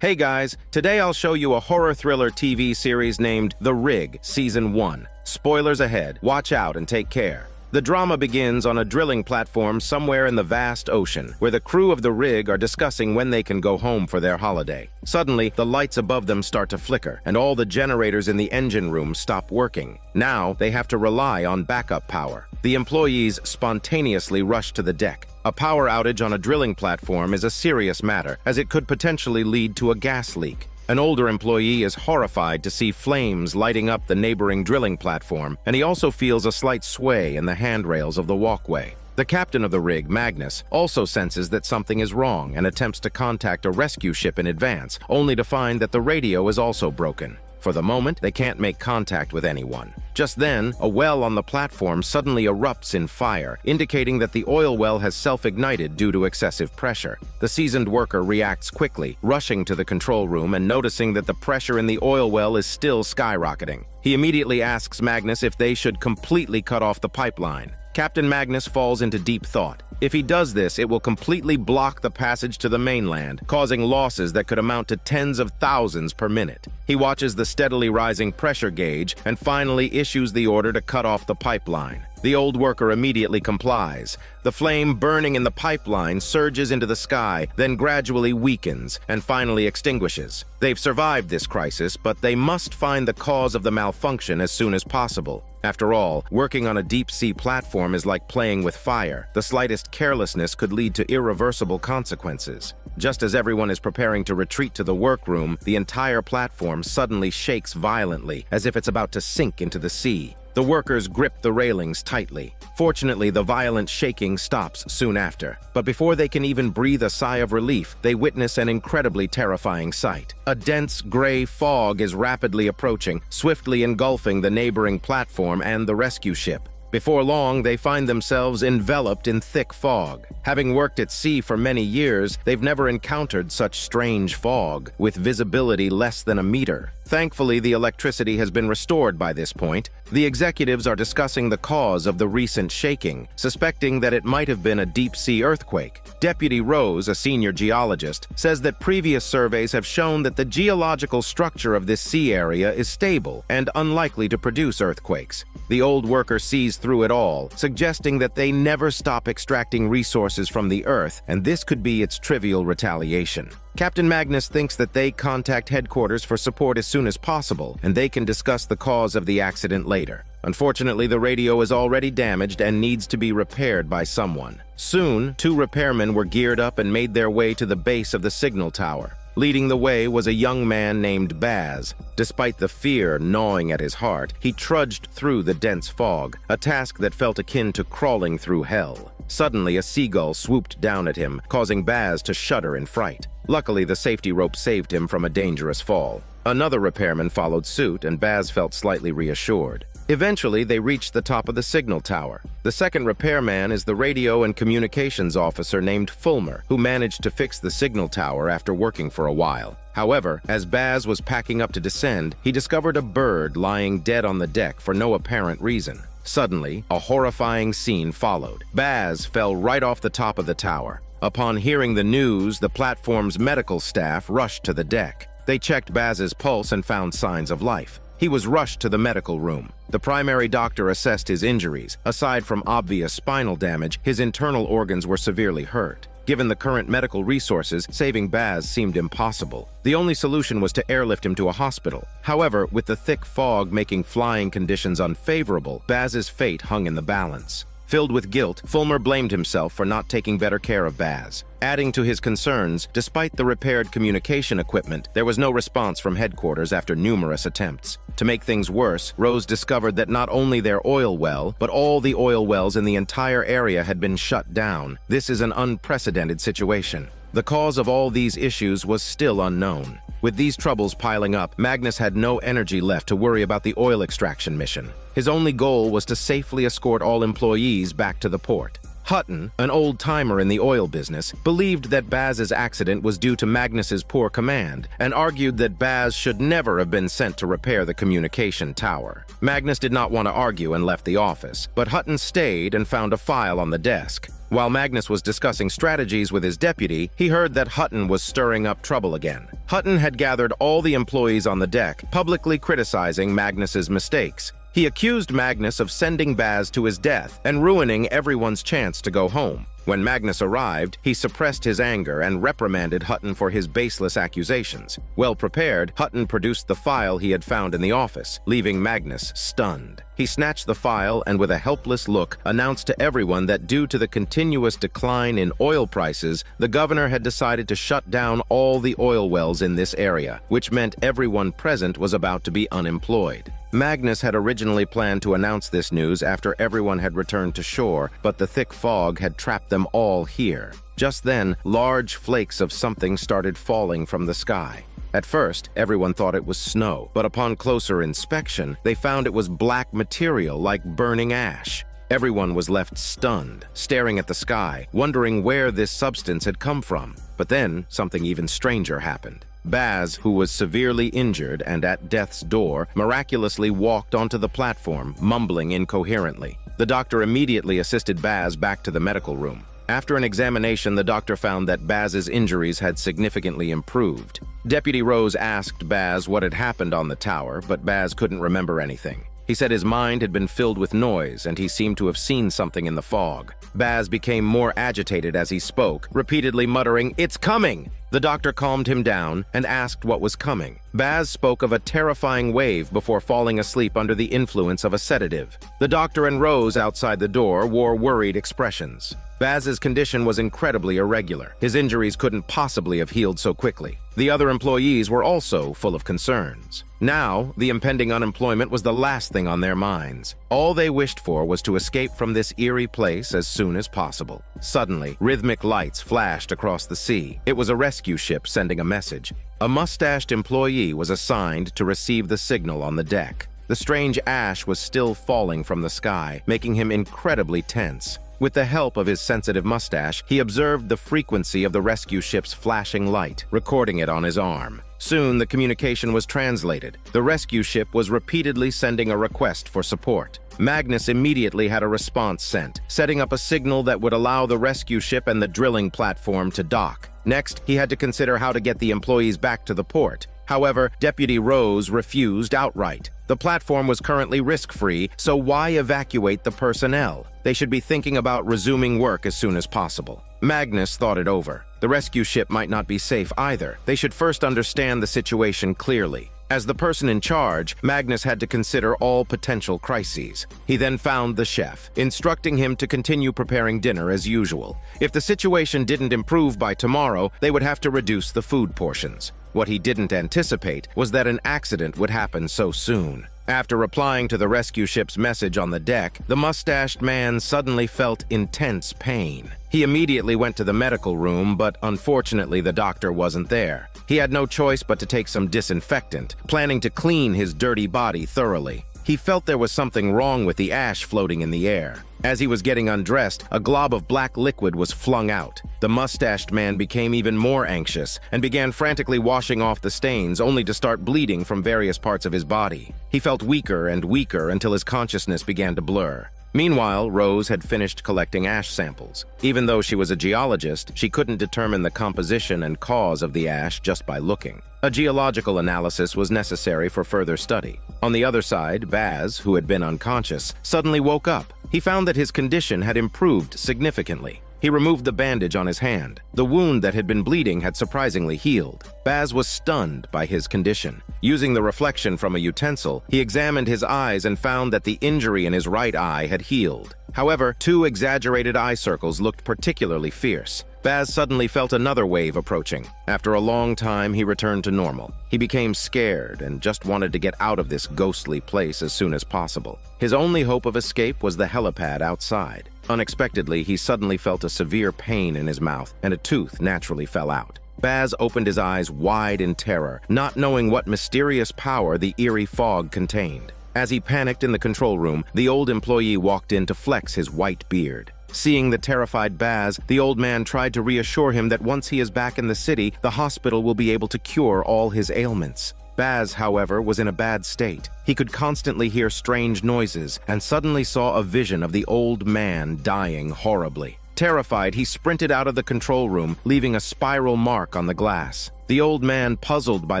Hey guys, today I'll show you a horror thriller TV series named The Rig Season 1. Spoilers ahead, watch out and take care. The drama begins on a drilling platform somewhere in the vast ocean, where the crew of the rig are discussing when they can go home for their holiday. Suddenly, the lights above them start to flicker, and all the generators in the engine room stop working. Now, they have to rely on backup power. The employees spontaneously rush to the deck. A power outage on a drilling platform is a serious matter, as it could potentially lead to a gas leak. An older employee is horrified to see flames lighting up the neighboring drilling platform, and he also feels a slight sway in the handrails of the walkway. The captain of the rig, Magnus, also senses that something is wrong and attempts to contact a rescue ship in advance, only to find that the radio is also broken. For the moment, they can't make contact with anyone. Just then, a well on the platform suddenly erupts in fire, indicating that the oil well has self-ignited due to excessive pressure. The seasoned worker reacts quickly, rushing to the control room and noticing that the pressure in the oil well is still skyrocketing. He immediately asks Magnus if they should completely cut off the pipeline. Captain Magnus falls into deep thought. If he does this, it will completely block the passage to the mainland, causing losses that could amount to tens of thousands per minute. He watches the steadily rising pressure gauge and finally issues the order to cut off the pipeline. The old worker immediately complies. The flame burning in the pipeline surges into the sky, then gradually weakens and finally extinguishes. They've survived this crisis, but they must find the cause of the malfunction as soon as possible. After all, working on a deep-sea platform is like playing with fire. The slightest carelessness could lead to irreversible consequences. Just as everyone is preparing to retreat to the workroom, the entire platform suddenly shakes violently, as if it's about to sink into the sea. The workers grip the railings tightly. Fortunately, the violent shaking stops soon after. But before they can even breathe a sigh of relief, they witness an incredibly terrifying sight. A dense gray fog is rapidly approaching, swiftly engulfing the neighboring platform and the rescue ship. Before long, they find themselves enveloped in thick fog. Having worked at sea for many years, they've never encountered such strange fog, with visibility less than a meter. Thankfully, the electricity has been restored by this point. The executives are discussing the cause of the recent shaking, suspecting that it might have been a deep-sea earthquake. Deputy Rose, a senior geologist, says that previous surveys have shown that the geological structure of this sea area is stable and unlikely to produce earthquakes. The old worker sees through it all, suggesting that they never stop extracting resources from the earth, and this could be its trivial retaliation. Captain Magnus thinks that they contact headquarters for support as soon as possible, and they can discuss the cause of the accident later. Unfortunately, the radio is already damaged and needs to be repaired by someone. Soon, 2 repairmen were geared up and made their way to the base of the signal tower. Leading the way was a young man named Baz. Despite the fear gnawing at his heart, he trudged through the dense fog, a task that felt akin to crawling through hell. Suddenly, a seagull swooped down at him, causing Baz to shudder in fright. Luckily, the safety rope saved him from a dangerous fall. Another repairman followed suit, and Baz felt slightly reassured. Eventually, they reached the top of the signal tower. The second repairman is the radio and communications officer named Fulmer, who managed to fix the signal tower after working for a while. However, as Baz was packing up to descend, he discovered a bird lying dead on the deck for no apparent reason. Suddenly, a horrifying scene followed. Baz fell right off the top of the tower. Upon hearing the news, the platform's medical staff rushed to the deck. They checked Baz's pulse and found signs of life. He was rushed to the medical room. The primary doctor assessed his injuries. Aside from obvious spinal damage, his internal organs were severely hurt. Given the current medical resources, saving Baz seemed impossible. The only solution was to airlift him to a hospital. However, with the thick fog making flying conditions unfavorable, Baz's fate hung in the balance. Filled with guilt, Fulmer blamed himself for not taking better care of Baz. Adding to his concerns, despite the repaired communication equipment, there was no response from headquarters after numerous attempts. To make things worse, Rose discovered that not only their oil well, but all the oil wells in the entire area had been shut down. This is an unprecedented situation. The cause of all these issues was still unknown. With these troubles piling up, Magnus had no energy left to worry about the oil extraction mission. His only goal was to safely escort all employees back to the port. Hutton, an old-timer in the oil business, believed that Baz's accident was due to Magnus's poor command and argued that Baz should never have been sent to repair the communication tower. Magnus did not want to argue and left the office, but Hutton stayed and found a file on the desk. While Magnus was discussing strategies with his deputy, he heard that Hutton was stirring up trouble again. Hutton had gathered all the employees on the deck, publicly criticizing Magnus's mistakes. He accused Magnus of sending Baz to his death and ruining everyone's chance to go home. When Magnus arrived, he suppressed his anger and reprimanded Hutton for his baseless accusations. Well prepared, Hutton produced the file he had found in the office, leaving Magnus stunned. He snatched the file and with a helpless look announced to everyone that due to the continuous decline in oil prices, the governor had decided to shut down all the oil wells in this area, which meant everyone present was about to be unemployed. Magnus had originally planned to announce this news after everyone had returned to shore, but the thick fog had trapped them all here. Just then, large flakes of something started falling from the sky. At first, everyone thought it was snow, but upon closer inspection, they found it was black material like burning ash. Everyone was left stunned, staring at the sky, wondering where this substance had come from. But then, something even stranger happened. Baz, who was severely injured and at death's door, miraculously walked onto the platform, mumbling incoherently. The doctor immediately assisted Baz back to the medical room. After an examination, the doctor found that Baz's injuries had significantly improved. Deputy Rose asked Baz what had happened on the tower, but Baz couldn't remember anything. He said his mind had been filled with noise and he seemed to have seen something in the fog. Baz became more agitated as he spoke, repeatedly muttering, "It's coming!" The doctor calmed him down and asked what was coming. Baz spoke of a terrifying wave before falling asleep under the influence of a sedative. The doctor and Rose outside the door wore worried expressions. Baz's condition was incredibly irregular. His injuries couldn't possibly have healed so quickly. The other employees were also full of concerns. Now, the impending unemployment was the last thing on their minds. All they wished for was to escape from this eerie place as soon as possible. Suddenly, rhythmic lights flashed across the sea. It was a rescue ship sending a message. A mustached employee was assigned to receive the signal on the deck. The strange ash was still falling from the sky, making him incredibly tense. With the help of his sensitive mustache, he observed the frequency of the rescue ship's flashing light, recording it on his arm. Soon, the communication was translated. The rescue ship was repeatedly sending a request for support. Magnus immediately had a response sent, setting up a signal that would allow the rescue ship and the drilling platform to dock. Next, he had to consider how to get the employees back to the port. However, Deputy Rose refused outright. The platform was currently risk-free, so why evacuate the personnel? They should be thinking about resuming work as soon as possible. Magnus thought it over. The rescue ship might not be safe either. They should first understand the situation clearly. As the person in charge, Magnus had to consider all potential crises. He then found the chef, instructing him to continue preparing dinner as usual. If the situation didn't improve by tomorrow, they would have to reduce the food portions. What he didn't anticipate was that an accident would happen so soon. After replying to the rescue ship's message on the deck, the mustached man suddenly felt intense pain. He immediately went to the medical room, but unfortunately the doctor wasn't there. He had no choice but to take some disinfectant, planning to clean his dirty body thoroughly. He felt there was something wrong with the ash floating in the air. As he was getting undressed, a glob of black liquid was flung out. The mustached man became even more anxious and began frantically washing off the stains, only to start bleeding from various parts of his body. He felt weaker and weaker until his consciousness began to blur. Meanwhile, Rose had finished collecting ash samples. Even though she was a geologist, she couldn't determine the composition and cause of the ash just by looking. A geological analysis was necessary for further study. On the other side, Baz, who had been unconscious, suddenly woke up. He found that his condition had improved significantly. He removed the bandage on his hand. The wound that had been bleeding had surprisingly healed. Baz was stunned by his condition. Using the reflection from a utensil, he examined his eyes and found that the injury in his right eye had healed. However, 2 exaggerated eye circles looked particularly fierce. Baz suddenly felt another wave approaching. After a long time, he returned to normal. He became scared and just wanted to get out of this ghostly place as soon as possible. His only hope of escape was the helipad outside. Unexpectedly, he suddenly felt a severe pain in his mouth, and a tooth naturally fell out. Baz opened his eyes wide in terror, not knowing what mysterious power the eerie fog contained. As he panicked in the control room, the old employee walked in to flex his white beard. Seeing the terrified Baz, the old man tried to reassure him that once he is back in the city, the hospital will be able to cure all his ailments. Baz, however, was in a bad state. He could constantly hear strange noises and suddenly saw a vision of the old man dying horribly. Terrified, he sprinted out of the control room, leaving a spiral mark on the glass. The old man, puzzled by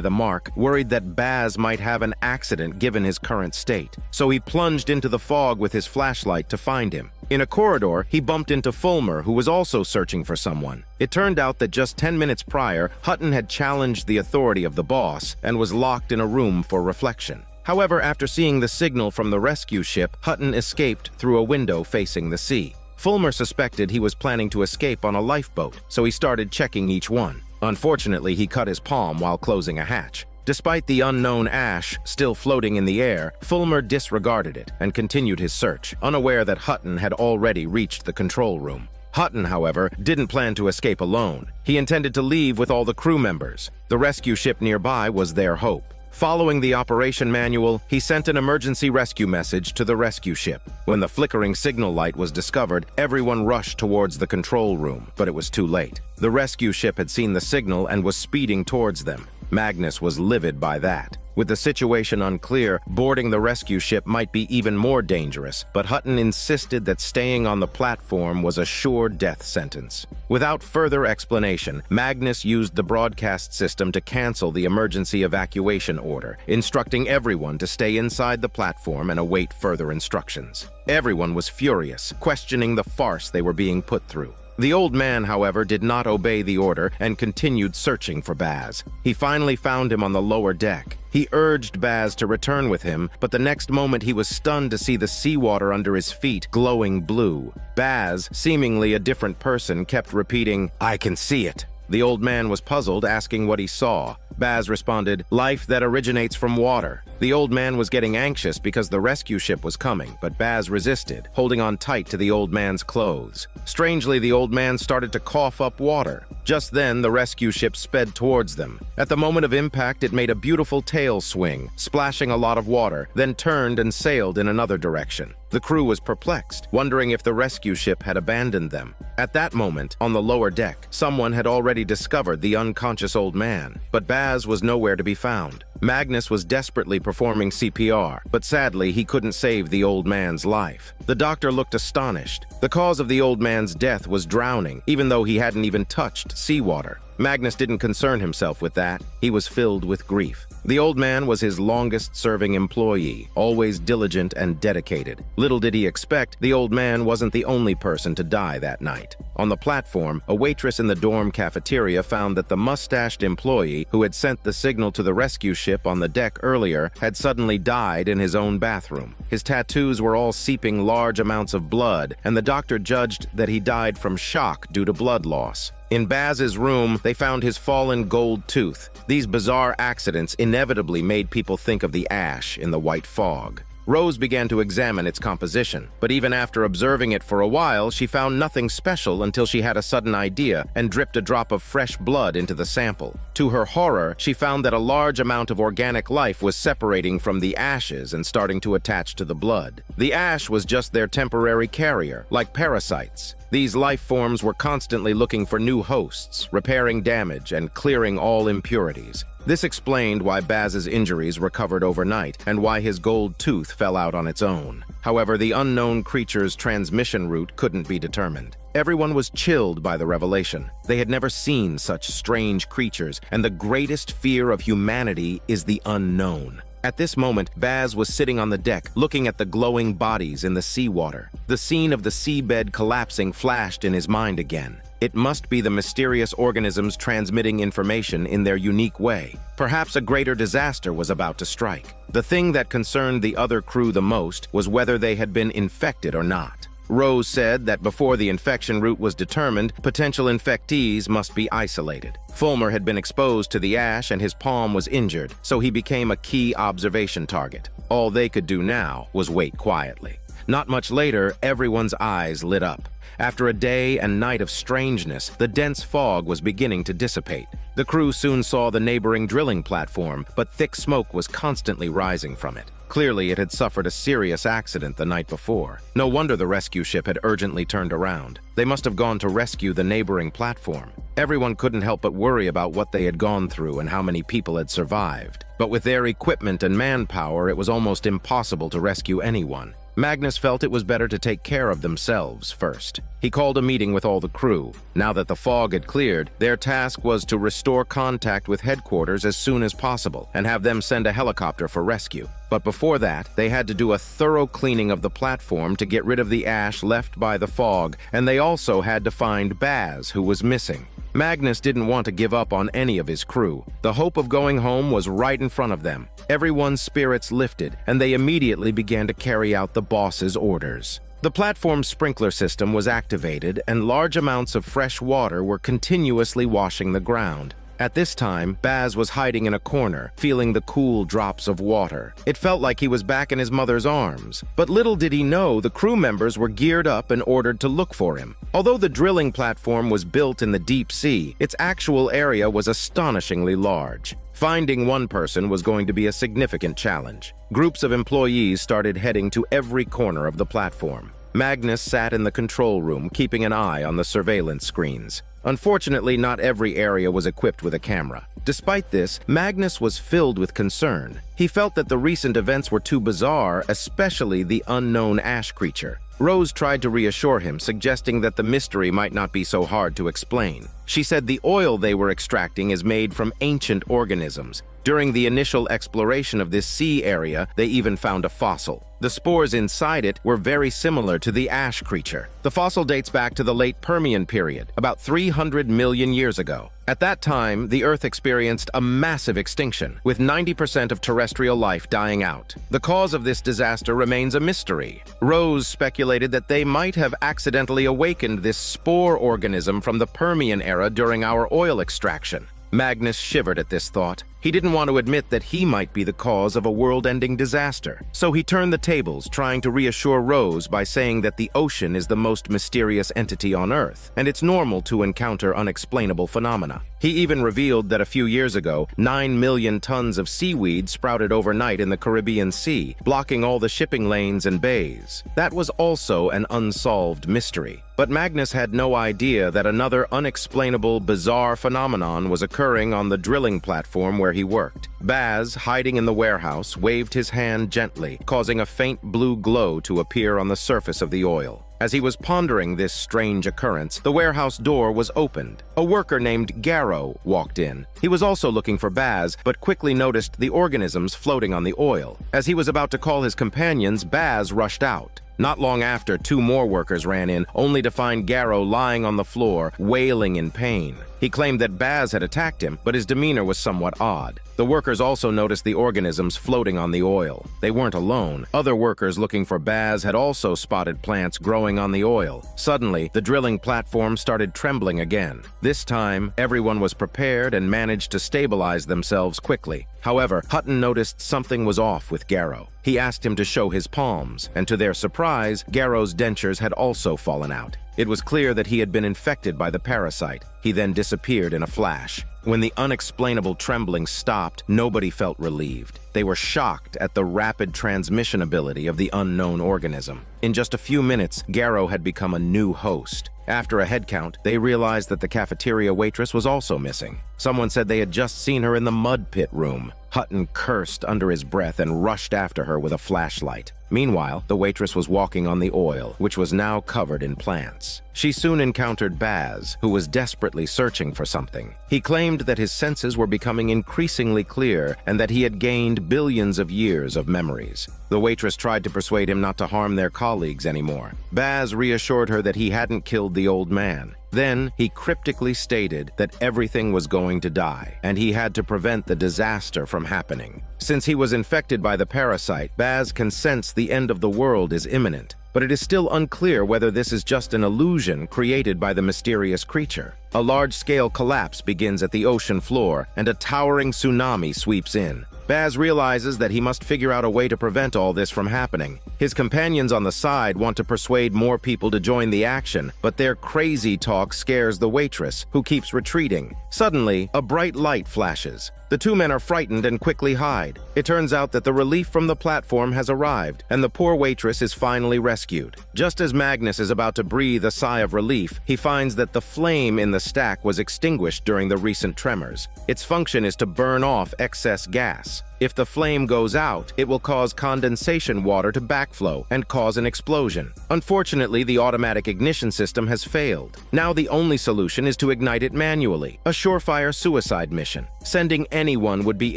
the mark, worried that Baz might have an accident given his current state. So he plunged into the fog with his flashlight to find him. In a corridor, he bumped into Fulmer, who was also searching for someone. It turned out that just 10 minutes prior, Hutton had challenged the authority of the boss and was locked in a room for reflection. However, after seeing the signal from the rescue ship, Hutton escaped through a window facing the sea. Fulmer suspected he was planning to escape on a lifeboat, so he started checking each one. Unfortunately, he cut his palm while closing a hatch. Despite the unknown ash still floating in the air, Fulmer disregarded it and continued his search, unaware that Hutton had already reached the control room. Hutton, however, didn't plan to escape alone. He intended to leave with all the crew members. The rescue ship nearby was their hope. Following the operation manual, he sent an emergency rescue message to the rescue ship. When the flickering signal light was discovered, everyone rushed towards the control room, but it was too late. The rescue ship had seen the signal and was speeding towards them. Magnus was livid by that. With the situation unclear, boarding the rescue ship might be even more dangerous, but Hutton insisted that staying on the platform was a sure death sentence. Without further explanation, Magnus used the broadcast system to cancel the emergency evacuation order, instructing everyone to stay inside the platform and await further instructions. Everyone was furious, questioning the farce they were being put through. The old man, however, did not obey the order and continued searching for Baz. He finally found him on the lower deck. He urged Baz to return with him, but the next moment he was stunned to see the seawater under his feet glowing blue. Baz, seemingly a different person, kept repeating, "I can see it." The old man was puzzled, asking what he saw. Baz responded, "Life that originates from water." The old man was getting anxious because the rescue ship was coming, but Baz resisted, holding on tight to the old man's clothes. Strangely, the old man started to cough up water. Just then, the rescue ship sped towards them. At the moment of impact, it made a beautiful tail swing, splashing a lot of water, then turned and sailed in another direction. The crew was perplexed, wondering if the rescue ship had abandoned them. At that moment, on the lower deck, someone had already discovered the unconscious old man, but Baz was nowhere to be found. Magnus was desperately performing CPR, but sadly he couldn't save the old man's life. The doctor looked astonished. The cause of the old man's death was drowning, even though he hadn't even touched seawater. Magnus didn't concern himself with that. He was filled with grief. The old man was his longest-serving employee, always diligent and dedicated. Little did he expect, the old man wasn't the only person to die that night. On the platform, a waitress in the dorm cafeteria found that the mustached employee who had sent the signal to the rescue ship on the deck earlier had suddenly died in his own bathroom. His tattoos were all seeping large amounts of blood, and the doctor judged that he died from shock due to blood loss. In Baz's room, they found his fallen gold tooth. These bizarre accidents inevitably made people think of the ash in the white fog. Rose began to examine its composition, but even after observing it for a while, she found nothing special until she had a sudden idea and dripped a drop of fresh blood into the sample. To her horror, she found that a large amount of organic life was separating from the ashes and starting to attach to the blood. The ash was just their temporary carrier, like parasites. These life forms were constantly looking for new hosts, repairing damage and clearing all impurities. This explained why Baz's injuries recovered overnight and why his gold tooth fell out on its own. However, the unknown creature's transmission route couldn't be determined. Everyone was chilled by the revelation. They had never seen such strange creatures, and the greatest fear of humanity is the unknown. At this moment, Baz was sitting on the deck, looking at the glowing bodies in the seawater. The scene of the seabed collapsing flashed in his mind again. It must be the mysterious organisms transmitting information in their unique way. Perhaps a greater disaster was about to strike. The thing that concerned the other crew the most was whether they had been infected or not. Rose said that before the infection route was determined, potential infectees must be isolated. Fulmer had been exposed to the ash and his palm was injured, so he became a key observation target. All they could do now was wait quietly. Not much later, everyone's eyes lit up. After a day and night of strangeness, the dense fog was beginning to dissipate. The crew soon saw the neighboring drilling platform, but thick smoke was constantly rising from it. Clearly, it had suffered a serious accident the night before. No wonder the rescue ship had urgently turned around. They must have gone to rescue the neighboring platform. Everyone couldn't help but worry about what they had gone through and how many people had survived. But with their equipment and manpower, it was almost impossible to rescue anyone. Magnus felt it was better to take care of themselves first. He called a meeting with all the crew. Now that the fog had cleared, their task was to restore contact with headquarters as soon as possible and have them send a helicopter for rescue. But before that, they had to do a thorough cleaning of the platform to get rid of the ash left by the fog, and they also had to find Baz, who was missing. Magnus didn't want to give up on any of his crew. The hope of going home was right in front of them. Everyone's spirits lifted, and they immediately began to carry out the boss's orders. The platform's sprinkler system was activated, and large amounts of fresh water were continuously washing the ground. At this time, Baz was hiding in a corner, feeling the cool drops of water. It felt like he was back in his mother's arms. But little did he know the crew members were geared up and ordered to look for him. Although the drilling platform was built in the deep sea, its actual area was astonishingly large. Finding one person was going to be a significant challenge. Groups of employees started heading to every corner of the platform. Magnus sat in the control room, keeping an eye on the surveillance screens. Unfortunately, not every area was equipped with a camera. Despite this, Magnus was filled with concern. He felt that the recent events were too bizarre, especially the unknown ash creature. Rose tried to reassure him, suggesting that the mystery might not be so hard to explain. She said the oil they were extracting is made from ancient organisms. During the initial exploration of this sea area, they even found a fossil. The spores inside it were very similar to the ash creature. The fossil dates back to the late Permian period, about 300 million years ago. At that time, the Earth experienced a massive extinction, with 90% of terrestrial life dying out. The cause of this disaster remains a mystery. Rose speculated that they might have accidentally awakened this spore organism from the Permian era during our oil extraction. Magnus shivered at this thought. He didn't want to admit that he might be the cause of a world-ending disaster. So he turned the tables, trying to reassure Rose by saying that the ocean is the most mysterious entity on Earth, and it's normal to encounter unexplainable phenomena. He even revealed that a few years ago, 9 million tons of seaweed sprouted overnight in the Caribbean Sea, blocking all the shipping lanes and bays. That was also an unsolved mystery. But Magnus had no idea that another unexplainable, bizarre phenomenon was occurring on the drilling platform where he worked. Baz, hiding in the warehouse, waved his hand gently, causing a faint blue glow to appear on the surface of the oil. As he was pondering this strange occurrence, the warehouse door was opened. A worker named Garrow walked in. He was also looking for Baz, but quickly noticed the organisms floating on the oil. As he was about to call his companions, Baz rushed out. Not long after, 2 more workers ran in, only to find Garrow lying on the floor, wailing in pain. He claimed that Baz had attacked him, but his demeanor was somewhat odd. The workers also noticed the organisms floating on the oil. They weren't alone. Other workers looking for Baz had also spotted plants growing on the oil. Suddenly, the drilling platform started trembling again. This time, everyone was prepared and managed to stabilize themselves quickly. However, Hutton noticed something was off with Garrow. He asked him to show his palms, and to their surprise, Garrow's dentures had also fallen out. It was clear that he had been infected by the parasite. He then disappeared in a flash. When the unexplainable trembling stopped, nobody felt relieved. They were shocked at the rapid transmission ability of the unknown organism. In just a few minutes, Garrow had become a new host. After a head count, they realized that the cafeteria waitress was also missing. Someone said they had just seen her in the mud pit room. Hutton cursed under his breath and rushed after her with a flashlight. Meanwhile, the waitress was walking on the oil, which was now covered in plants. She soon encountered Baz, who was desperately searching for something. He claimed that his senses were becoming increasingly clear and that he had gained billions of years of memories. The waitress tried to persuade him not to harm their colleagues anymore. Baz reassured her that he hadn't killed the old man. Then, he cryptically stated that everything was going to die, and he had to prevent the disaster from happening. Since he was infected by the parasite, Baz can sense the end of the world is imminent. But it is still unclear whether this is just an illusion created by the mysterious creature. A large-scale collapse begins at the ocean floor, and a towering tsunami sweeps in. Baz realizes that he must figure out a way to prevent all this from happening. His companions on the side want to persuade more people to join the action, but their crazy talk scares the waitress, who keeps retreating. Suddenly, a bright light flashes. The two men are frightened and quickly hide. It turns out that the relief from the platform has arrived, and the poor waitress is finally rescued. Just as Magnus is about to breathe a sigh of relief, he finds that the flame in the stack was extinguished during the recent tremors. Its function is to burn off excess gas. If the flame goes out, it will cause condensation water to backflow and cause an explosion. Unfortunately, the automatic ignition system has failed. Now the only solution is to ignite it manually, a surefire suicide mission. Sending anyone would be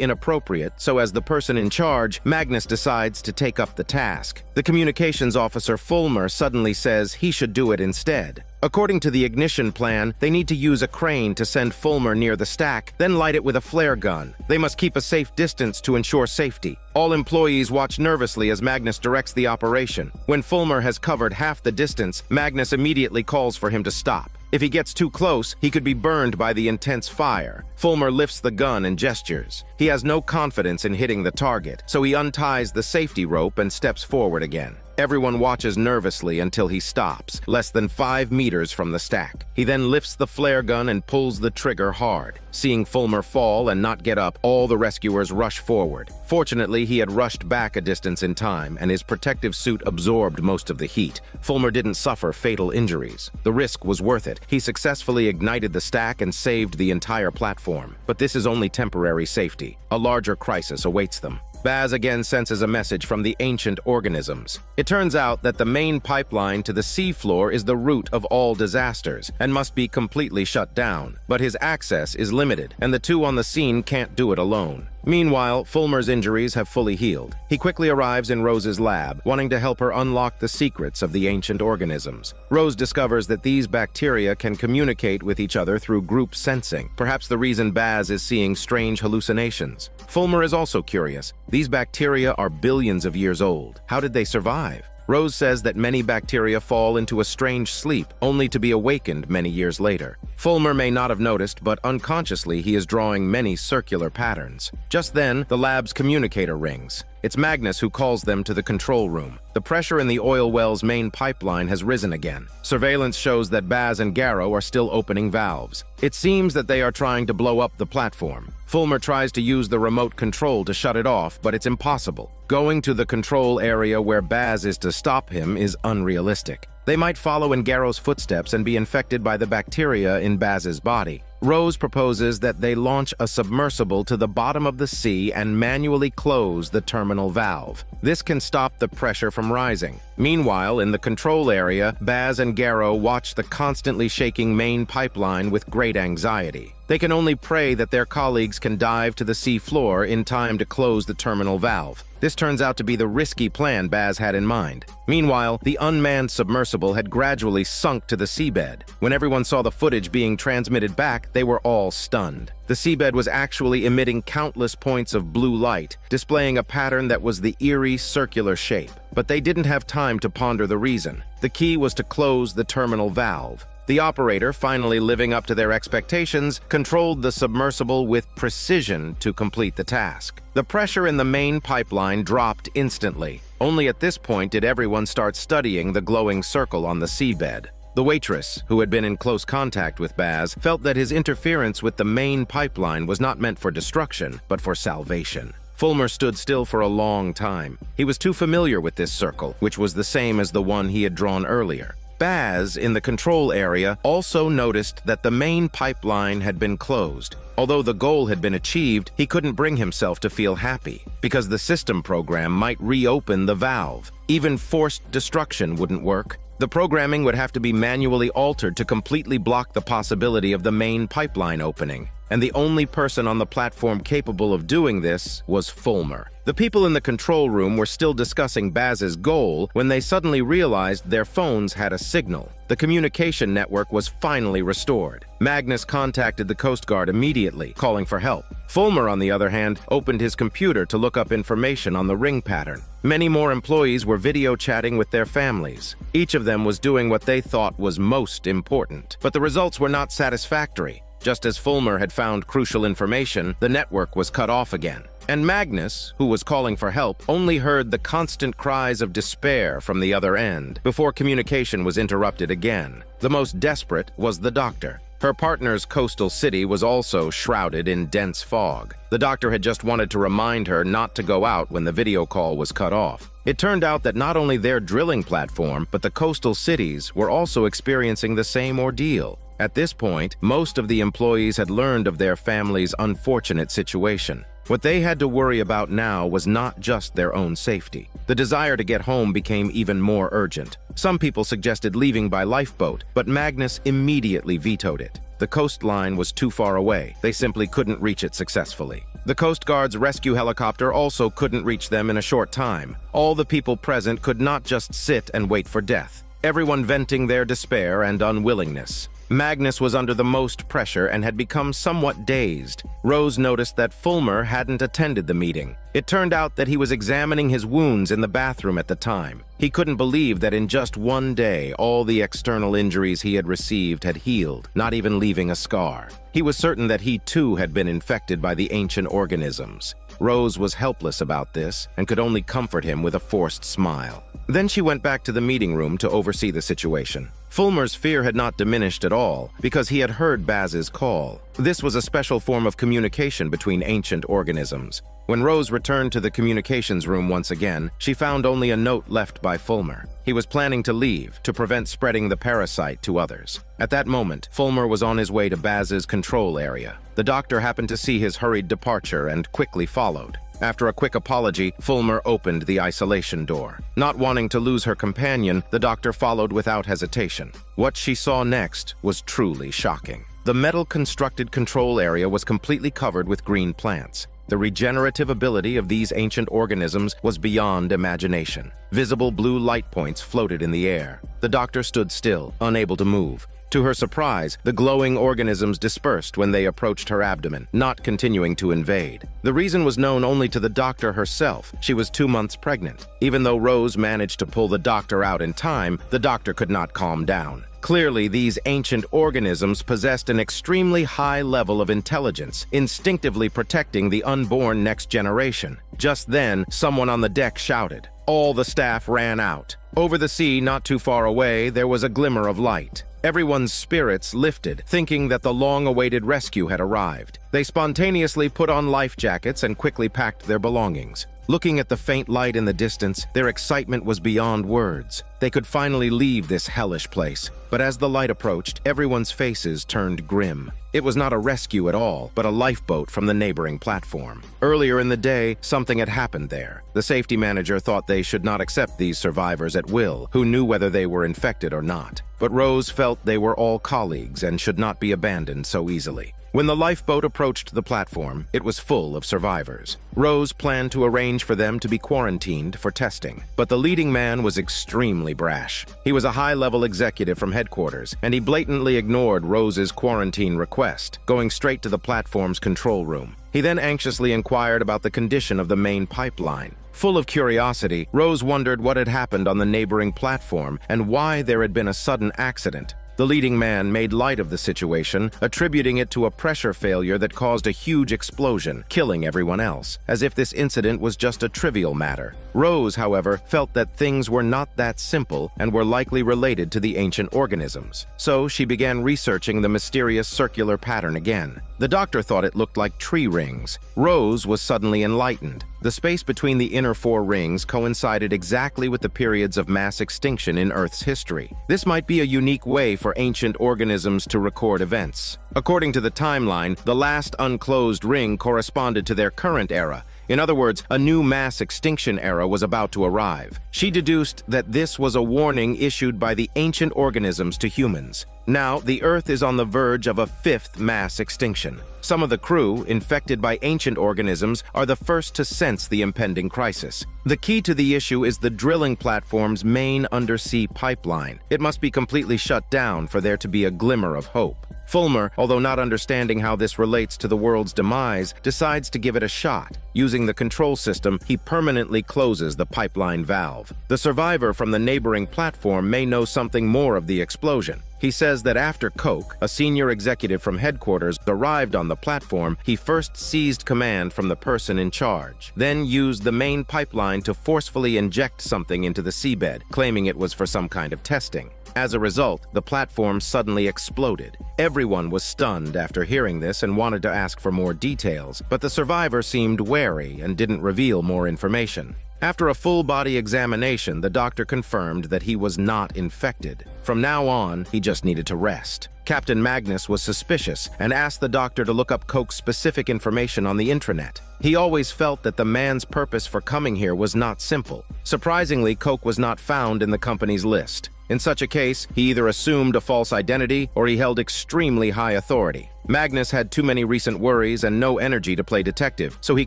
inappropriate, so as the person in charge, Magnus decides to take up the task. The communications officer Fulmer suddenly says he should do it instead. According to the ignition plan, they need to use a crane to send Fulmer near the stack, then light it with a flare gun. They must keep a safe distance to ensure safety. All employees watch nervously as Magnus directs the operation. When Fulmer has covered half the distance, Magnus immediately calls for him to stop. If he gets too close, he could be burned by the intense fire. Fulmer lifts the gun and gestures. He has no confidence in hitting the target, so he unties the safety rope and steps forward again. Everyone watches nervously until he stops, less than 5 meters from the stack. He then lifts the flare gun and pulls the trigger hard. Seeing Fulmer fall and not get up, all the rescuers rush forward. Fortunately, he had rushed back a distance in time, and his protective suit absorbed most of the heat. Fulmer didn't suffer fatal injuries. The risk was worth it. He successfully ignited the stack and saved the entire platform. But this is only temporary safety. A larger crisis awaits them. Baz again senses a message from the ancient organisms. It turns out that the main pipeline to the seafloor is the root of all disasters and must be completely shut down. But his access is limited, and the two on the scene can't do it alone. Meanwhile, Fulmer's injuries have fully healed. He quickly arrives in Rose's lab, wanting to help her unlock the secrets of the ancient organisms. Rose discovers that these bacteria can communicate with each other through group sensing, perhaps the reason Baz is seeing strange hallucinations. Fulmer is also curious. These bacteria are billions of years old. How did they survive? Rose says that many bacteria fall into a strange sleep, only to be awakened many years later. Fulmer may not have noticed, but unconsciously he is drawing many circular patterns. Just then, the lab's communicator rings. It's Magnus who calls them to the control room. The pressure in the oil well's main pipeline has risen again. Surveillance shows that Baz and Garrow are still opening valves. It seems that they are trying to blow up the platform. Fulmer tries to use the remote control to shut it off, but it's impossible. Going to the control area where Baz is to stop him is unrealistic. They might follow in Garrow's footsteps and be infected by the bacteria in Baz's body. Rose proposes that they launch a submersible to the bottom of the sea and manually close the terminal valve. This can stop the pressure from rising. Meanwhile, in the control area, Baz and Garrow watch the constantly shaking main pipeline with great anxiety. They can only pray that their colleagues can dive to the sea floor in time to close the terminal valve. This turns out to be the risky plan Baz had in mind. Meanwhile, the unmanned submersible had gradually sunk to the seabed. When everyone saw the footage being transmitted back, they were all stunned. The seabed was actually emitting countless points of blue light, displaying a pattern that was the eerie circular shape. But they didn't have time to ponder the reason. The key was to close the terminal valve. The operator, finally living up to their expectations, controlled the submersible with precision to complete the task. The pressure in the main pipeline dropped instantly. Only at this point did everyone start studying the glowing circle on the seabed. The waitress, who had been in close contact with Baz, felt that his interference with the main pipeline was not meant for destruction, but for salvation. Fulmer stood still for a long time. He was too familiar with this circle, which was the same as the one he had drawn earlier. Baz, in the control area, also noticed that the main pipeline had been closed. Although the goal had been achieved, he couldn't bring himself to feel happy, because the system program might reopen the valve. Even forced destruction wouldn't work. The programming would have to be manually altered to completely block the possibility of the main pipeline opening. And the only person on the platform capable of doing this was Fulmer. The people in the control room were still discussing Baz's goal when they suddenly realized their phones had a signal. The communication network was finally restored. Magnus contacted the Coast Guard immediately, calling for help. Fulmer, on the other hand, opened his computer to look up information on the ring pattern. Many more employees were video chatting with their families. Each of them was doing what they thought was most important. But the results were not satisfactory. Just as Fulmer had found crucial information, the network was cut off again. And Magnus, who was calling for help, only heard the constant cries of despair from the other end before communication was interrupted again. The most desperate was the doctor. Her partner's coastal city was also shrouded in dense fog. The doctor had just wanted to remind her not to go out when the video call was cut off. It turned out that not only their drilling platform, but the coastal cities were also experiencing the same ordeal. At this point, most of the employees had learned of their family's unfortunate situation. What they had to worry about now was not just their own safety. The desire to get home became even more urgent. Some people suggested leaving by lifeboat, but Magnus immediately vetoed it. The coastline was too far away. They simply couldn't reach it successfully. The Coast Guard's rescue helicopter also couldn't reach them in a short time. All the people present could not just sit and wait for death, everyone venting their despair and unwillingness. Magnus was under the most pressure and had become somewhat dazed. Rose noticed that Fulmer hadn't attended the meeting. It turned out that he was examining his wounds in the bathroom at the time. He couldn't believe that in just one day, all the external injuries he had received had healed, not even leaving a scar. He was certain that he too had been infected by the ancient organisms. Rose was helpless about this and could only comfort him with a forced smile. Then she went back to the meeting room to oversee the situation. Fulmer's fear had not diminished at all because he had heard Baz's call. This was a special form of communication between ancient organisms. When Rose returned to the communications room once again, she found only a note left by Fulmer. He was planning to leave to prevent spreading the parasite to others. At that moment, Fulmer was on his way to Baz's control area. The doctor happened to see his hurried departure and quickly followed. After a quick apology, Fulmer opened the isolation door. Not wanting to lose her companion, the doctor followed without hesitation. What she saw next was truly shocking. The metal-constructed control area was completely covered with green plants. The regenerative ability of these ancient organisms was beyond imagination. Visible blue light points floated in the air. The doctor stood still, unable to move. To her surprise, the glowing organisms dispersed when they approached her abdomen, not continuing to invade. The reason was known only to the doctor herself. She was 2 months pregnant. Even though Rose managed to pull the doctor out in time, the doctor could not calm down. Clearly, these ancient organisms possessed an extremely high level of intelligence, instinctively protecting the unborn next generation. Just then, someone on the deck shouted. All the staff ran out. Over the sea, not too far away, there was a glimmer of light. Everyone's spirits lifted, thinking that the long-awaited rescue had arrived. They spontaneously put on life jackets and quickly packed their belongings. Looking at the faint light in the distance, their excitement was beyond words. They could finally leave this hellish place. But as the light approached, everyone's faces turned grim. It was not a rescue at all, but a lifeboat from the neighboring platform. Earlier in the day, something had happened there. The safety manager thought they should not accept these survivors at will, who knew whether they were infected or not. But Rose felt they were all colleagues and should not be abandoned so easily. When the lifeboat approached the platform, it was full of survivors. Rose planned to arrange for them to be quarantined for testing, but the leading man was extremely brash. He was a high-level executive from headquarters, and he blatantly ignored Rose's quarantine request, going straight to the platform's control room. He then anxiously inquired about the condition of the main pipeline. Full of curiosity, Rose wondered what had happened on the neighboring platform and why there had been a sudden accident. The leading man made light of the situation, attributing it to a pressure failure that caused a huge explosion, killing everyone else, as if this incident was just a trivial matter. Rose, however, felt that things were not that simple and were likely related to the ancient organisms. So she began researching the mysterious circular pattern again. The doctor thought it looked like tree rings. Rose was suddenly enlightened. The space between the inner 4 rings coincided exactly with the periods of mass extinction in Earth's history. This might be a unique way for ancient organisms to record events. According to the timeline, the last unclosed ring corresponded to their current era. In other words, a new mass extinction era was about to arrive. She deduced that this was a warning issued by the ancient organisms to humans. Now, the Earth is on the verge of a 5th mass extinction. Some of the crew, infected by ancient organisms, are the first to sense the impending crisis. The key to the issue is the drilling platform's main undersea pipeline. It must be completely shut down for there to be a glimmer of hope. Fulmer, although not understanding how this relates to the world's demise, decides to give it a shot. Using the control system, he permanently closes the pipeline valve. The survivor from the neighboring platform may know something more of the explosion. He says that after Koch, a senior executive from headquarters, arrived on the platform, he first seized command from the person in charge, then used the main pipeline to forcefully inject something into the seabed, claiming it was for some kind of testing. As a result, the platform suddenly exploded. Everyone was stunned after hearing this and wanted to ask for more details, but the survivor seemed wary and didn't reveal more information. After a full-body examination, the doctor confirmed that he was not infected. From now on, he just needed to rest. Captain Magnus was suspicious and asked the doctor to look up Coke's specific information on the intranet. He always felt that the man's purpose for coming here was not simple. Surprisingly, Coke was not found in the company's list. In such a case, he either assumed a false identity or he held extremely high authority. Magnus had too many recent worries and no energy to play detective, so he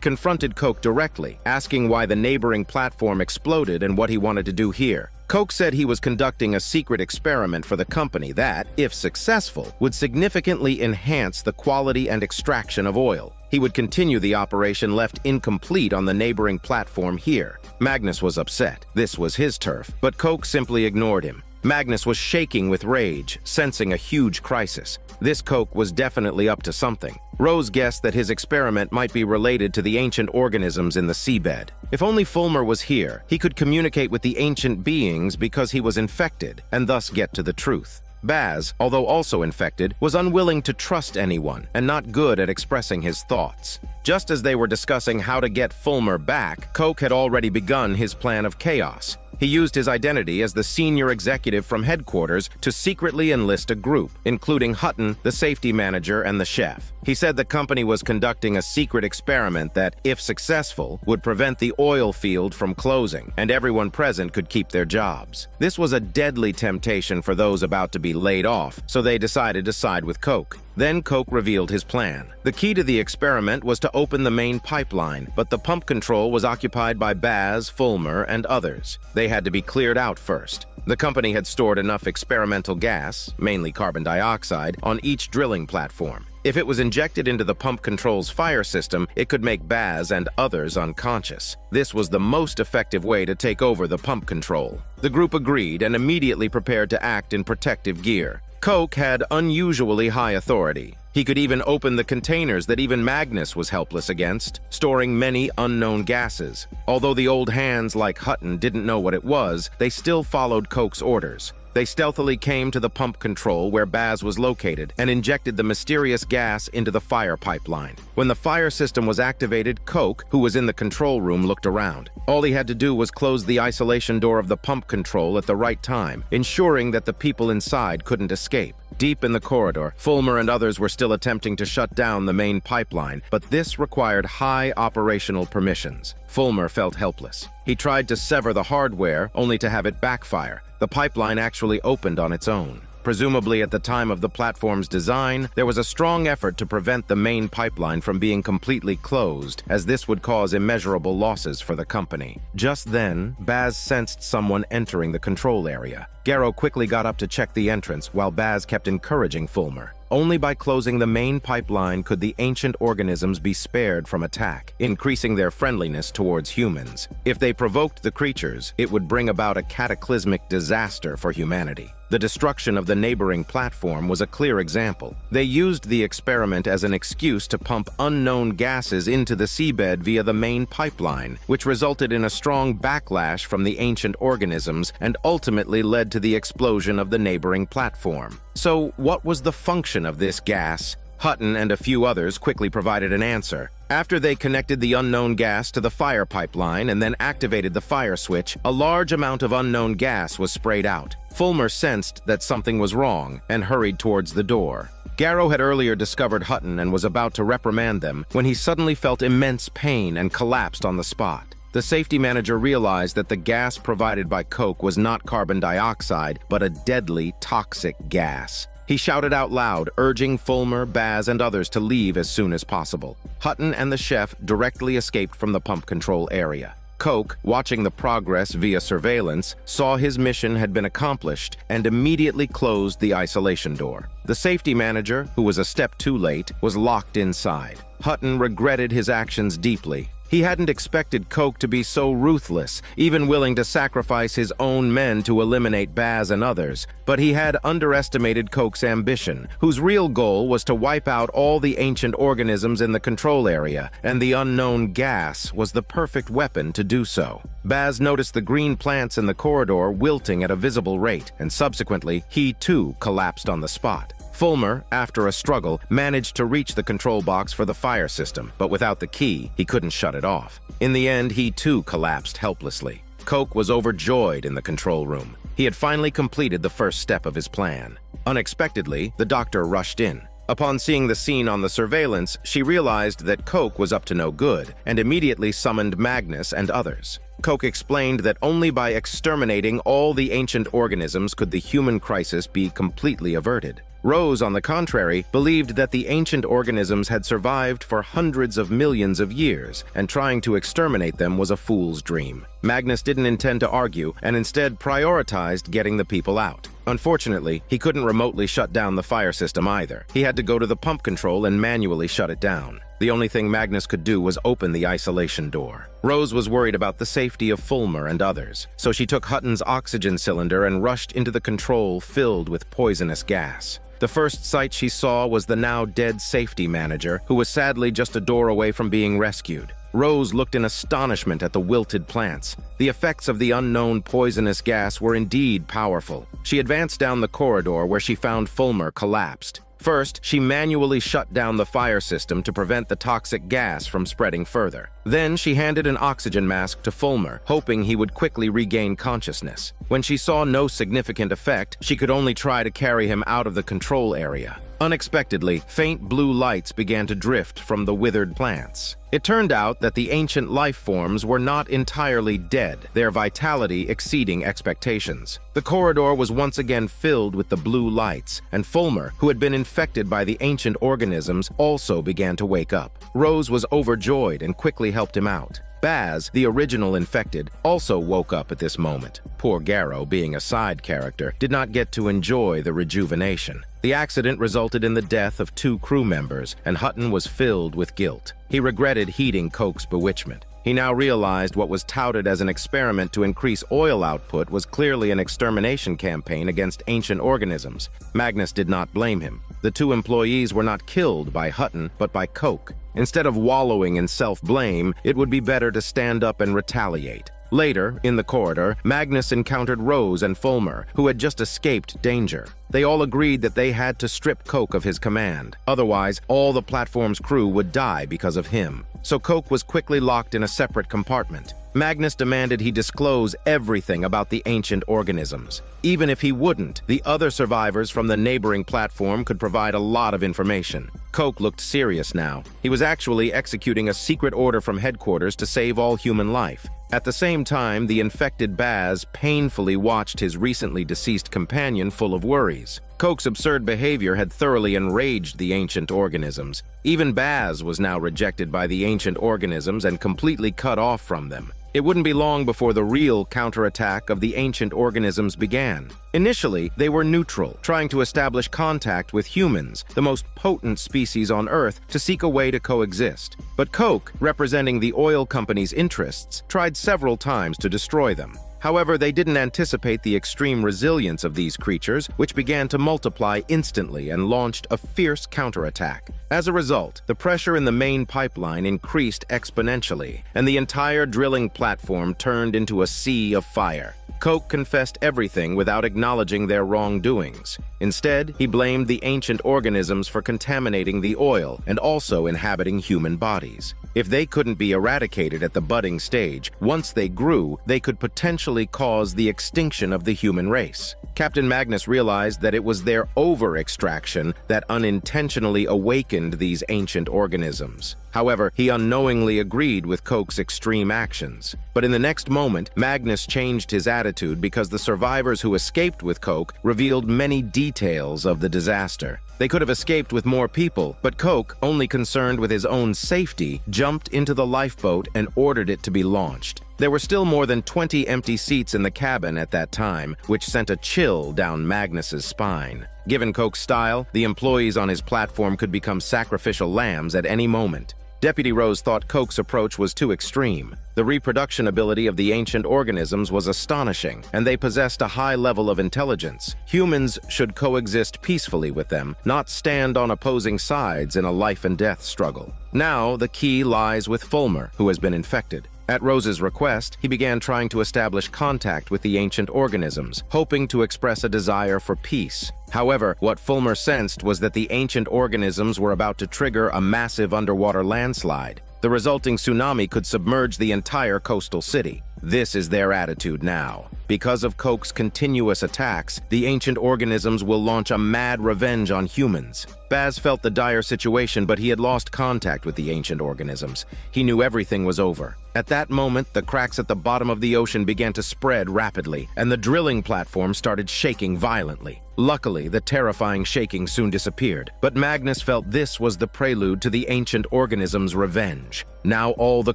confronted Coke directly, asking why the neighboring platform exploded and what he wanted to do here. Coke said he was conducting a secret experiment for the company that, if successful, would significantly enhance the quality and extraction of oil. He would continue the operation left incomplete on the neighboring platform here. Magnus was upset. This was his turf, but Coke simply ignored him. Magnus was shaking with rage, sensing a huge crisis. This Coke was definitely up to something. Rose guessed that his experiment might be related to the ancient organisms in the seabed. If only Fulmer was here, he could communicate with the ancient beings because he was infected, and thus get to the truth. Baz, although also infected, was unwilling to trust anyone and not good at expressing his thoughts. Just as they were discussing how to get Fulmer back, Coke had already begun his plan of chaos. He used his identity as the senior executive from headquarters to secretly enlist a group, including Hutton, the safety manager, and the chef. He said the company was conducting a secret experiment that, if successful, would prevent the oil field from closing, and everyone present could keep their jobs. This was a deadly temptation for those about to be laid off, so they decided to side with Coke. Then Coke revealed his plan. The key to the experiment was to open the main pipeline, but the pump control was occupied by Baz, Fulmer, and others. They had to be cleared out first. The company had stored enough experimental gas, mainly carbon dioxide, on each drilling platform. If it was injected into the pump control's fire system, it could make Baz and others unconscious. This was the most effective way to take over the pump control. The group agreed and immediately prepared to act in protective gear. Coke had unusually high authority. He could even open the containers that even Magnus was helpless against, storing many unknown gases. Although the old hands like Hutton didn't know what it was, they still followed Coke's orders. They stealthily came to the pump control where Baz was located and injected the mysterious gas into the fire pipeline. When the fire system was activated, Coke, who was in the control room, looked around. All he had to do was close the isolation door of the pump control at the right time, ensuring that the people inside couldn't escape. Deep in the corridor, Fulmer and others were still attempting to shut down the main pipeline, but this required high operational permissions. Fulmer felt helpless. He tried to sever the hardware, only to have it backfire. The pipeline actually opened on its own. Presumably at the time of the platform's design, there was a strong effort to prevent the main pipeline from being completely closed, as this would cause immeasurable losses for the company. Just then, Baz sensed someone entering the control area. Garrow quickly got up to check the entrance, while Baz kept encouraging Fulmer. Only by closing the main pipeline could the ancient organisms be spared from attack, increasing their friendliness towards humans. If they provoked the creatures, it would bring about a cataclysmic disaster for humanity. The destruction of the neighboring platform was a clear example. They used the experiment as an excuse to pump unknown gases into the seabed via the main pipeline, which resulted in a strong backlash from the ancient organisms and ultimately led to the explosion of the neighboring platform. So, what was the function of this gas? Hutton and a few others quickly provided an answer. After they connected the unknown gas to the fire pipeline and then activated the fire switch, a large amount of unknown gas was sprayed out. Fulmer sensed that something was wrong and hurried towards the door. Garrow had earlier discovered Hutton and was about to reprimand them when he suddenly felt immense pain and collapsed on the spot. The safety manager realized that the gas provided by Coke was not carbon dioxide, but a deadly, toxic gas. He shouted out loud, urging Fulmer, Baz, and others to leave as soon as possible. Hutton and the chef directly escaped from the pump control area. Coke, watching the progress via surveillance, saw his mission had been accomplished and immediately closed the isolation door. The safety manager, who was a step too late, was locked inside. Hutton regretted his actions deeply. He hadn't expected Coke to be so ruthless, even willing to sacrifice his own men to eliminate Baz and others, but he had underestimated Coke's ambition, whose real goal was to wipe out all the ancient organisms in the control area, and the unknown gas was the perfect weapon to do so. Baz noticed the green plants in the corridor wilting at a visible rate, and subsequently, he too collapsed on the spot. Fulmer, after a struggle, managed to reach the control box for the fire system, but without the key, he couldn't shut it off. In the end, he too collapsed helplessly. Coke was overjoyed in the control room. He had finally completed the first step of his plan. Unexpectedly, the doctor rushed in. Upon seeing the scene on the surveillance, she realized that Coke was up to no good and immediately summoned Magnus and others. Coke explained that only by exterminating all the ancient organisms could the human crisis be completely averted. Rose, on the contrary, believed that the ancient organisms had survived for hundreds of millions of years, and trying to exterminate them was a fool's dream. Magnus didn't intend to argue, and instead prioritized getting the people out. Unfortunately, he couldn't remotely shut down the fire system either. He had to go to the pump control and manually shut it down. The only thing Magnus could do was open the isolation door. Rose was worried about the safety of Fulmer and others, so she took Hutton's oxygen cylinder and rushed into the control filled with poisonous gas. The first sight she saw was the now dead safety manager, who was sadly just a door away from being rescued. Rose looked in astonishment at the wilted plants. The effects of the unknown poisonous gas were indeed powerful. She advanced down the corridor where she found Fulmer collapsed. First, she manually shut down the fire system to prevent the toxic gas from spreading further. Then she handed an oxygen mask to Fulmer, hoping he would quickly regain consciousness. When she saw no significant effect, she could only try to carry him out of the control area. Unexpectedly, faint blue lights began to drift from the withered plants. It turned out that the ancient life forms were not entirely dead, their vitality exceeding expectations. The corridor was once again filled with the blue lights, and Fulmer, who had been infected by the ancient organisms, also began to wake up. Rose was overjoyed and quickly helped him out. Baz, the original infected, also woke up at this moment. Poor Garrow, being a side character, did not get to enjoy the rejuvenation. The accident resulted in the death of 2 crew members, and Hutton was filled with guilt. He regretted heeding Coke's bewitchment. He now realized what was touted as an experiment to increase oil output was clearly an extermination campaign against ancient organisms. Magnus did not blame him. The 2 employees were not killed by Hutton, but by Coke. Instead of wallowing in self-blame, it would be better to stand up and retaliate. Later, in the corridor, Magnus encountered Rose and Fulmer, who had just escaped danger. They all agreed that they had to strip Coke of his command. Otherwise, all the platform's crew would die because of him. So Coke was quickly locked in a separate compartment. Magnus demanded he disclose everything about the ancient organisms. Even if he wouldn't, the other survivors from the neighboring platform could provide a lot of information. Coke looked serious now. He was actually executing a secret order from headquarters to save all human life. At the same time, the infected Baz painfully watched his recently deceased companion full of worries. Coke's absurd behavior had thoroughly enraged the ancient organisms. Even Baz was now rejected by the ancient organisms and completely cut off from them. It wouldn't be long before the real counterattack of the ancient organisms began. Initially, they were neutral, trying to establish contact with humans, the most potent species on Earth, to seek a way to coexist. But Coke, representing the oil company's interests, tried several times to destroy them. However, they didn't anticipate the extreme resilience of these creatures, which began to multiply instantly and launched a fierce counterattack. As a result, the pressure in the main pipeline increased exponentially, and the entire drilling platform turned into a sea of fire. Coke confessed everything without acknowledging their wrongdoings. Instead, he blamed the ancient organisms for contaminating the oil and also inhabiting human bodies. If they couldn't be eradicated at the budding stage, once they grew, they could potentially cause the extinction of the human race. Captain Magnus realized that it was their over-extraction that unintentionally awakened these ancient organisms. However, he unknowingly agreed with Coke's extreme actions. But in the next moment, Magnus changed his attitude because the survivors who escaped with Coke revealed many details of the disaster. They could have escaped with more people, but Coke, only concerned with his own safety, jumped into the lifeboat and ordered it to be launched. There were still more than 20 empty seats in the cabin at that time, which sent a chill down Magnus's spine. Given Coke's style, the employees on his platform could become sacrificial lambs at any moment. Deputy Rose thought Coke's approach was too extreme. The reproduction ability of the ancient organisms was astonishing, and they possessed a high level of intelligence. Humans should coexist peacefully with them, not stand on opposing sides in a life-and-death struggle. Now, the key lies with Fulmer, who has been infected. At Rose's request, he began trying to establish contact with the ancient organisms, hoping to express a desire for peace. However, what Fulmer sensed was that the ancient organisms were about to trigger a massive underwater landslide. The resulting tsunami could submerge the entire coastal city. This is their attitude now. Because of Coke's continuous attacks, the ancient organisms will launch a mad revenge on humans. Baz felt the dire situation, but he had lost contact with the ancient organisms. He knew everything was over. At that moment, the cracks at the bottom of the ocean began to spread rapidly, and the drilling platform started shaking violently. Luckily, the terrifying shaking soon disappeared, but Magnus felt this was the prelude to the ancient organism's revenge. Now all the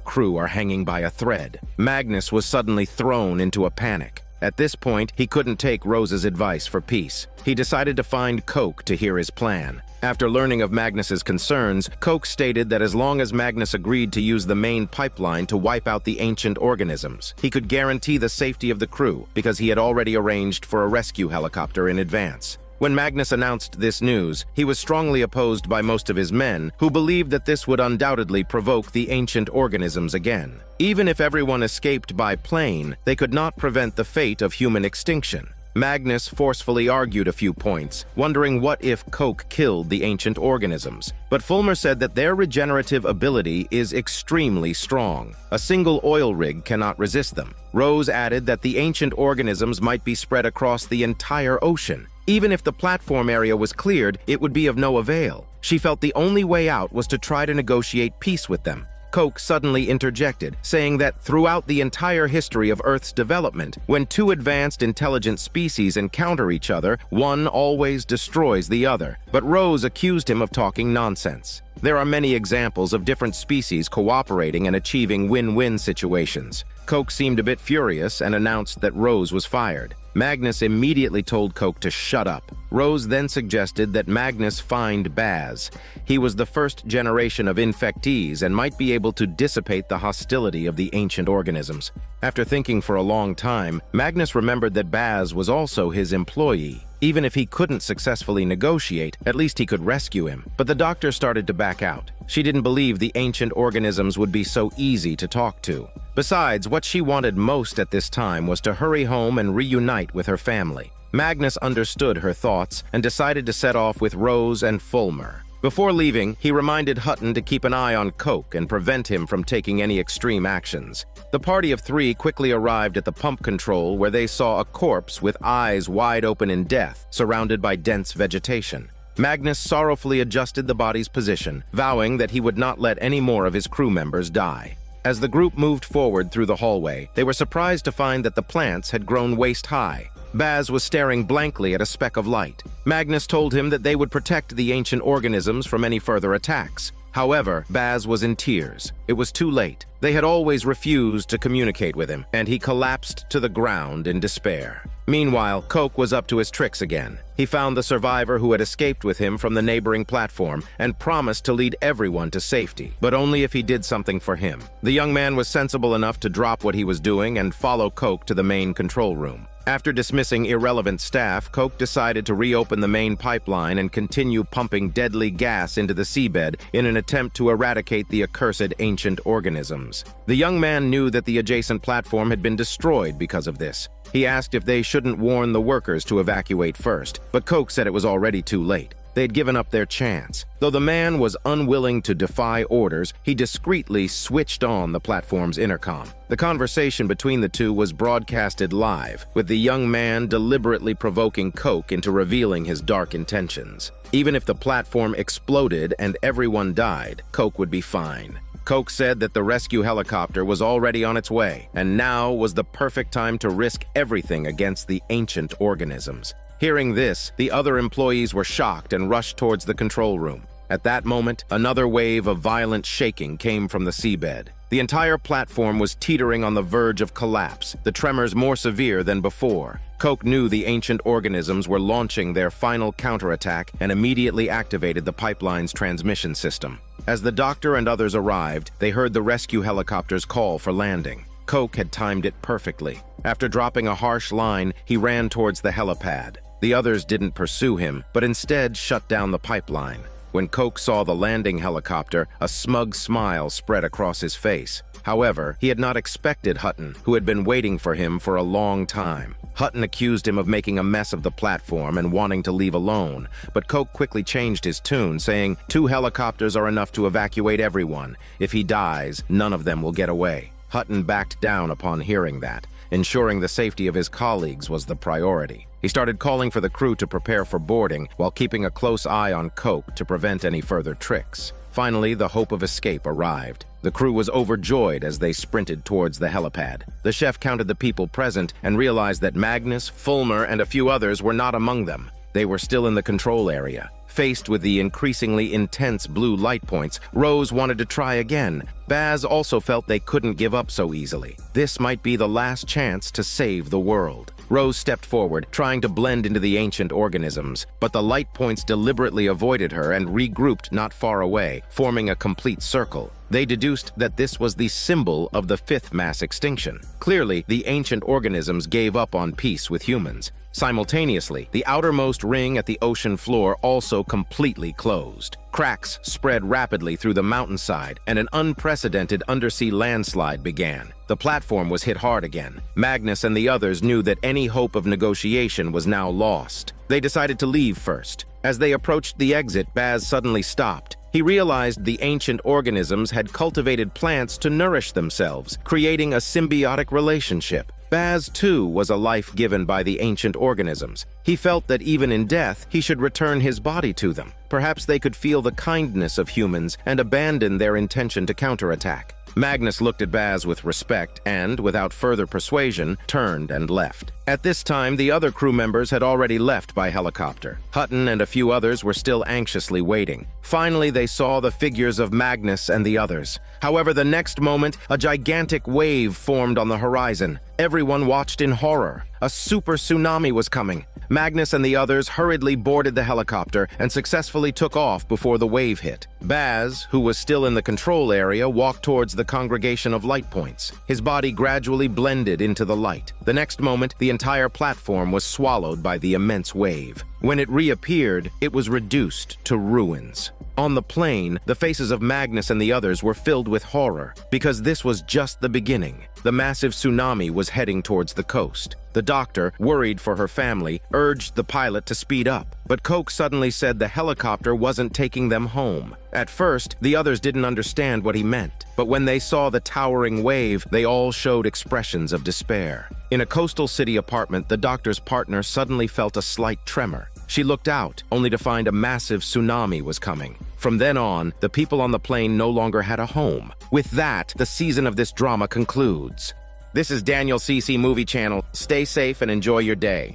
crew are hanging by a thread. Magnus was suddenly thrown into a panic. At this point, he couldn't take Rose's advice for peace. He decided to find Coke to hear his plan. After learning of Magnus's concerns, Coke stated that as long as Magnus agreed to use the main pipeline to wipe out the ancient organisms, he could guarantee the safety of the crew because he had already arranged for a rescue helicopter in advance. When Magnus announced this news, he was strongly opposed by most of his men, who believed that this would undoubtedly provoke the ancient organisms again. Even if everyone escaped by plane, they could not prevent the fate of human extinction. Magnus forcefully argued a few points, wondering what if Coke killed the ancient organisms. But Fulmer said that their regenerative ability is extremely strong. A single oil rig cannot resist them. Rose added that the ancient organisms might be spread across the entire ocean. Even if the platform area was cleared, it would be of no avail. She felt the only way out was to try to negotiate peace with them. Coke suddenly interjected, saying that throughout the entire history of Earth's development, when two advanced intelligent species encounter each other, one always destroys the other. But Rose accused him of talking nonsense. There are many examples of different species cooperating and achieving win-win situations. Coke seemed a bit furious and announced that Rose was fired. Magnus immediately told Coke to shut up. Rose then suggested that Magnus find Baz. He was the first generation of infectees and might be able to dissipate the hostility of the ancient organisms. After thinking for a long time, Magnus remembered that Baz was also his employee. Even if he couldn't successfully negotiate, at least he could rescue him. But the doctor started to back out. She didn't believe the ancient organisms would be so easy to talk to. Besides, what she wanted most at this time was to hurry home and reunite with her family. Magnus understood her thoughts and decided to set off with Rose and Fulmer. Before leaving, he reminded Hutton to keep an eye on Coke and prevent him from taking any extreme actions. The party of three quickly arrived at the pump control, where they saw a corpse with eyes wide open in death, surrounded by dense vegetation. Magnus sorrowfully adjusted the body's position, vowing that he would not let any more of his crew members die. As the group moved forward through the hallway, they were surprised to find that the plants had grown waist-high. Baz was staring blankly at a speck of light. Magnus told him that they would protect the ancient organisms from any further attacks. However, Baz was in tears. It was too late. They had always refused to communicate with him, and he collapsed to the ground in despair. Meanwhile, Coke was up to his tricks again. He found the survivor who had escaped with him from the neighboring platform and promised to lead everyone to safety, but only if he did something for him. The young man was sensible enough to drop what he was doing and follow Coke to the main control room. After dismissing irrelevant staff, Coke decided to reopen the main pipeline and continue pumping deadly gas into the seabed in an attempt to eradicate the accursed ancient organisms. The young man knew that the adjacent platform had been destroyed because of this. He asked if they shouldn't warn the workers to evacuate first, but Coke said it was already too late. They'd given up their chance. Though the man was unwilling to defy orders, he discreetly switched on the platform's intercom. The conversation between the two was broadcasted live, with the young man deliberately provoking Coke into revealing his dark intentions. Even if the platform exploded and everyone died, Coke would be fine. Coke said that the rescue helicopter was already on its way, and now was the perfect time to risk everything against the ancient organisms. Hearing this, the other employees were shocked and rushed towards the control room. At that moment, another wave of violent shaking came from the seabed. The entire platform was teetering on the verge of collapse, the tremors more severe than before. Coke knew the ancient organisms were launching their final counterattack and immediately activated the pipeline's transmission system. As the doctor and others arrived, they heard the rescue helicopter's call for landing. Coke had timed it perfectly. After dropping a harsh line, he ran towards the helipad. The others didn't pursue him, but instead shut down the pipeline. When Coke saw the landing helicopter, a smug smile spread across his face. However, he had not expected Hutton, who had been waiting for him for a long time. Hutton accused him of making a mess of the platform and wanting to leave alone, but Coke quickly changed his tune, saying, "2 helicopters are enough to evacuate everyone. If he dies, none of them will get away." Hutton backed down upon hearing that. Ensuring the safety of his colleagues was the priority. He started calling for the crew to prepare for boarding while keeping a close eye on Coke to prevent any further tricks. Finally, the hope of escape arrived. The crew was overjoyed as they sprinted towards the helipad. The chef counted the people present and realized that Magnus, Fulmer, and a few others were not among them. They were still in the control area. Faced with the increasingly intense blue light points, Rose wanted to try again. Baz also felt they couldn't give up so easily. This might be the last chance to save the world. Rose stepped forward, trying to blend into the ancient organisms, but the light points deliberately avoided her and regrouped not far away, forming a complete circle. They deduced that this was the symbol of the 5th mass extinction. Clearly, the ancient organisms gave up on peace with humans. Simultaneously, the outermost ring at the ocean floor also completely closed. Cracks spread rapidly through the mountainside, and an unprecedented undersea landslide began. The platform was hit hard again. Magnus and the others knew that any hope of negotiation was now lost. They decided to leave first. As they approached the exit, Baz suddenly stopped. He realized the ancient organisms had cultivated plants to nourish themselves, creating a symbiotic relationship. Baz, too, was a life given by the ancient organisms. He felt that even in death, he should return his body to them. Perhaps they could feel the kindness of humans and abandon their intention to counterattack. Magnus looked at Baz with respect and, without further persuasion, turned and left. At this time, the other crew members had already left by helicopter. Hutton and a few others were still anxiously waiting. Finally, they saw the figures of Magnus and the others. However, the next moment, a gigantic wave formed on the horizon. Everyone watched in horror. A super tsunami was coming. Magnus and the others hurriedly boarded the helicopter and successfully took off before the wave hit. Baz, who was still in the control area, walked towards the congregation of light points. His body gradually blended into the light. The next moment, the entire platform was swallowed by the immense wave. When it reappeared, it was reduced to ruins. On the plain, the faces of Magnus and the others were filled with horror, because this was just the beginning. The massive tsunami was heading towards the coast. The doctor, worried for her family, urged the pilot to speed up, but Coke suddenly said the helicopter wasn't taking them home. At first, the others didn't understand what he meant, but when they saw the towering wave, they all showed expressions of despair. In a coastal city apartment, the doctor's partner suddenly felt a slight tremor. She looked out, only to find a massive tsunami was coming. From then on, the people on the plane no longer had a home. With that, the season of this drama concludes. This is Daniel CC Movie Channel. Stay safe and enjoy your day.